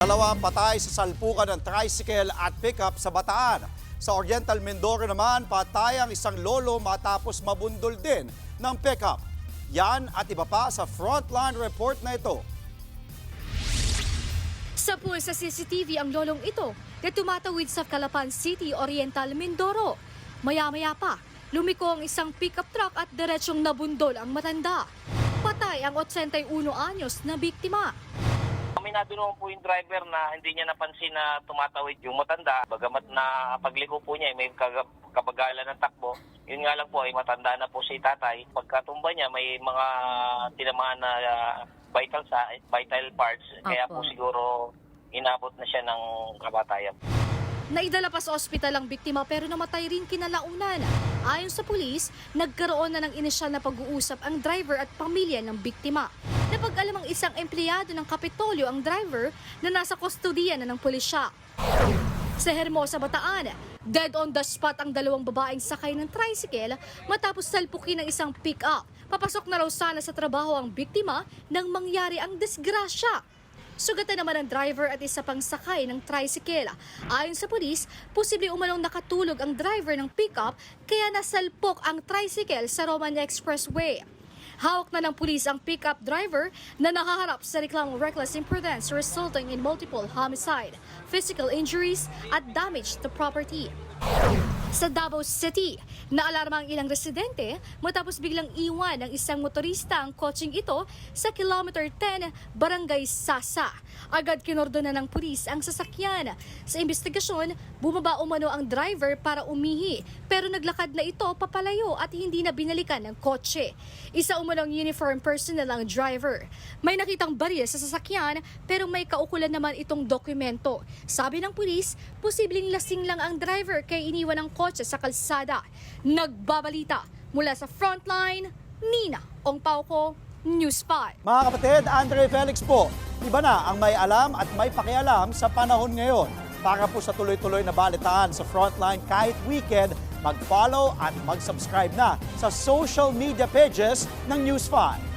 Dalawang patay sa salpukan ng tricycle at pickup sa Bataan. Sa Oriental Mindoro naman, patay ang isang lolo matapos mabundol din ng pickup. Yan at iba pa sa Frontline report na ito. Sa pool sa CCTV ang lolong ito na tumatawid sa Calapan City, Oriental Mindoro. Maya-maya pa, lumiko ang isang pickup truck at diretsyong nabundol ang matanda. Patay ang 81 anyos na biktima. Aminado naman po yung driver na hindi niya napansin na tumatawid yung matanda. Bagamat na pagliko po niya, may kabagalan ng takbo. Yun nga lang po, ay matanda na po si tatay. Pagkatumba niya, may mga tinamaan na vital parts. Kaya po siguro inabot na siya ng kamatayan. Naidala pa sa ospital ang biktima pero namatay rin kinalaunan. Ayon sa pulis, nagkaroon na ng inisyal na pag-uusap ang driver at pamilya ng biktima. Napag-alam ang isang empleyado ng Kapitolyo ang driver na nasa kustodiya na ng pulisya. Sa Hermosa, Bataan, dead on the spot ang dalawang babaeng sakay ng tricycle matapos salpukin ng isang pick-up. Papasok na raw sana sa trabaho ang biktima nang mangyari ang disgrasya. Sugatan naman ang driver at isa pang sakay ng tricycle. Ayon sa pulis, posible umanong nakatulog ang driver ng pickup kaya nasalpok ang tricycle sa Roman Expressway. Hawak na ng pulis ang pickup driver na nakaharap sa reklamong reckless imprudence resulting in multiple homicide, physical injuries at damage to property. Sa Davao City, naalarma ang ilang residente matapos biglang iwan ng isang motorista ang kotseng ito sa kilometer 10, Barangay Sasa. Agad kinordona ng pulis ang sasakyan. Sa investigasyon, bumaba umano ang driver para umihi pero naglakad na ito papalayo at hindi na binalikan ng kotse. Isa umanong uniform personnel ang driver. May nakitang baril sa sasakyan pero may kaukulan naman itong dokumento. Sabi ng pulis, posibleng lasing lang ang driver kaya iniwan ang kotse sa kalsada. Nagbabalita mula sa Frontline, Nina Ongpauco, News 5. Mga kapatid, Andre Felix po, iba na ang may alam at may pakialam sa panahon ngayon. Para po sa tuloy-tuloy na balitaan sa Frontline kahit weekend, mag-follow at mag-subscribe na sa social media pages ng News 5.